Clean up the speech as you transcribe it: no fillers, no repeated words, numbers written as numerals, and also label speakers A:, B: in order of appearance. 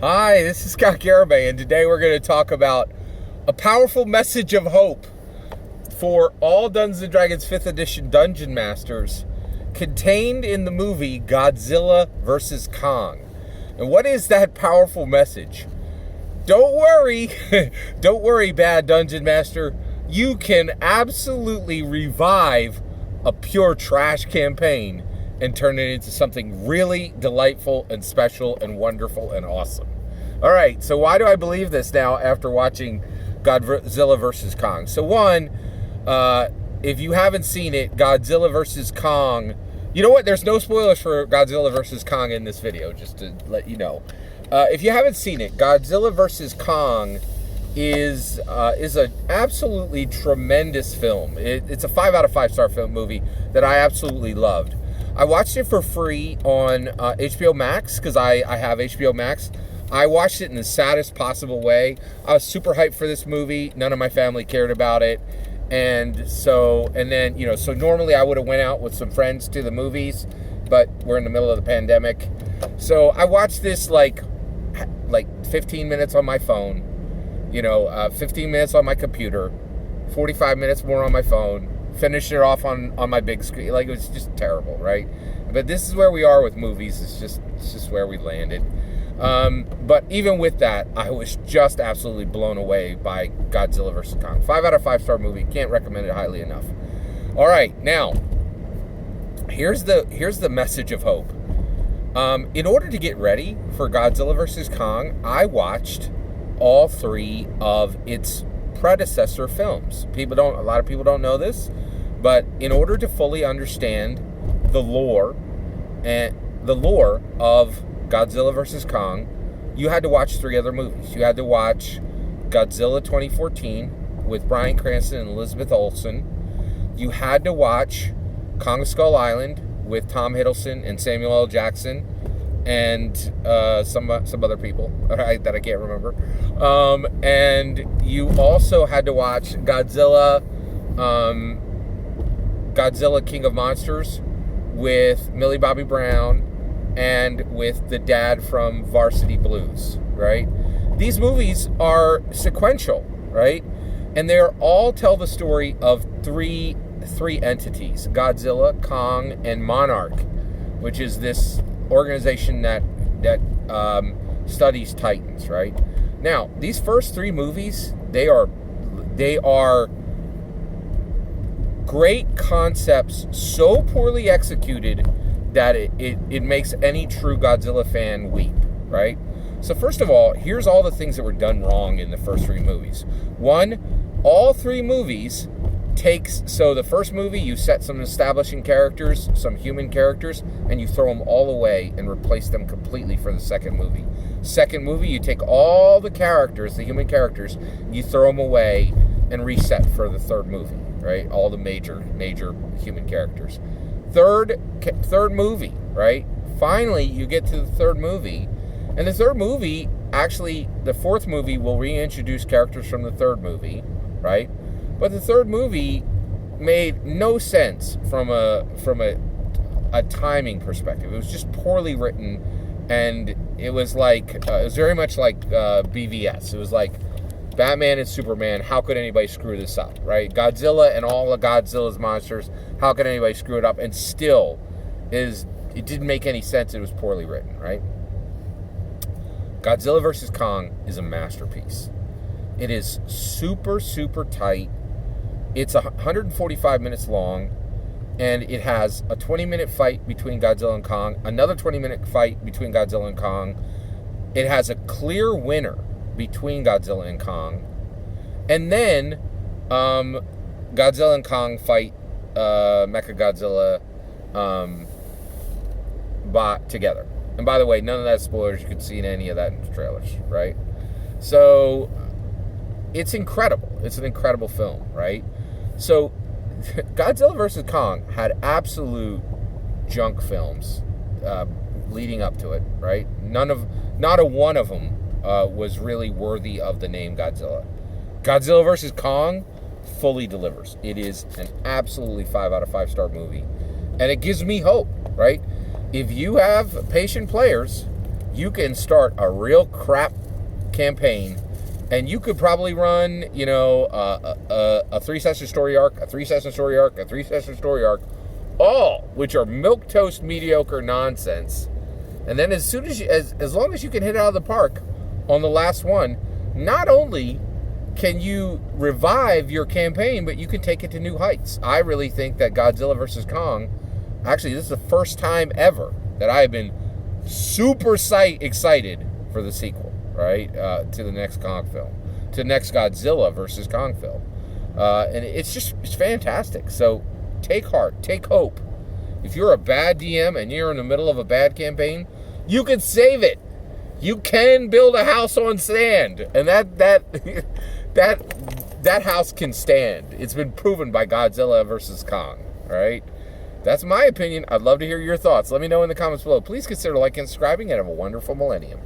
A: Hi, this is Godzilla Garibay, and today we're going to talk about a powerful message of hope for all Dungeons & Dragons 5th Edition Dungeon Masters contained in the movie Godzilla vs. Kong. And what is that powerful message? Don't worry, don't worry, bad Dungeon Master. You can absolutely revive a pure trash campaign and turn it into something really delightful and special and wonderful and awesome. All right, so why do I believe this now after watching Godzilla vs. Kong? So one, if you haven't seen it, Godzilla vs. Kong, you know what? There's no spoilers for Godzilla vs. Kong in this video, just to let you know. If you haven't seen it, Godzilla vs. Kong is an absolutely tremendous film. It's a 5 out of 5 star film movie that I absolutely loved. I watched it for free on HBO Max because I have HBO Max. I watched it in the saddest possible way. I was super hyped for this movie. None of my family cared about it. And then, you know, so normally I would have went out with some friends to the movies, but we're in the middle of the pandemic. So I watched this like 15 minutes on my phone, 15 minutes on my computer, 45 minutes more on my phone, finished it off on my big screen. Like, it was just terrible, right? But this is where we are with movies. It's just where we landed. But even with that, I was just absolutely blown away by Godzilla vs. Kong. 5 out of 5 star movie. Can't recommend it highly enough. All right, now here's the message of hope. In order to get ready for Godzilla vs. Kong, I watched all 3 of its predecessor films. A lot of people don't know this, but in order to fully understand the lore of Godzilla vs. Kong, you had to watch 3 other movies. You had to watch Godzilla 2014 with Bryan Cranston and Elizabeth Olsen. You had to watch Kong Skull Island with Tom Hiddleston and Samuel L. Jackson and some other people that I can't remember. And you also had to watch Godzilla King of Monsters with Millie Bobby Brown and with the dad from Varsity Blues, right? These movies are sequential, right? And they all tell the story of three entities: Godzilla, Kong, and Monarch, which is this organization that studies titans, right? Now, these first 3 movies, they are great concepts, so poorly executed that it makes any true Godzilla fan weep, right? So first of all, here's all the things that were done wrong in the first 3 movies. One, all 3 movies so the first movie, you set some establishing characters, some human characters, and you throw them all away and replace them completely for the second movie. Second movie, you take all the characters, the human characters, you throw them away and reset for the third movie, right? All the major human characters. Third movie, right? Finally, you get to the third movie, and the third movie, actually, the fourth movie will reintroduce characters from the third movie, right? But the third movie made no sense from a timing perspective. It was just poorly written, and it was very much like BVS. It was like Batman and Superman. How could anybody screw this up, right? Godzilla and all of Godzilla's monsters. How could anybody screw it up? And still, it didn't make any sense. It was poorly written, right? Godzilla vs. Kong is a masterpiece. It is super, super tight. It's 145 minutes long, and it has a 20-minute fight between Godzilla and Kong, another 20-minute fight between Godzilla and Kong. It has a clear winner between Godzilla and Kong. And then Godzilla and Kong fight Mechagodzilla together. And by the way, none of that spoilers. You can see any of that in the trailers, right? So it's incredible. It's an incredible film, right? So Godzilla vs. Kong had absolute junk films leading up to it, right? Not a one of them was really worthy of the name Godzilla. Godzilla vs. Kong fully delivers. It is an absolutely 5 out of 5 star movie, and it gives me hope, right? If you have patient players, you can start a real crap campaign, and you could probably run, you know, a 3-session story arc, a 3-session story arc, a 3-session story arc, all which are milquetoast mediocre nonsense. And then as soon as you, as long as you can hit it out of the park on the last one, not only can you revive your campaign, but you can take it to new heights. I really think that Godzilla vs. Kong, actually, this is the first time ever that I have been super excited for the sequel, right, to the next Kong film, to the next Godzilla vs. Kong film. And it's fantastic. So take heart, take hope. If you're a bad DM and you're in the middle of a bad campaign, you can save it. You can build a house on sand, and that house can stand. It's been proven by Godzilla vs. Kong. All right, that's my opinion. I'd love to hear your thoughts. Let me know in the comments below. Please consider liking and subscribing, and have a wonderful millennium.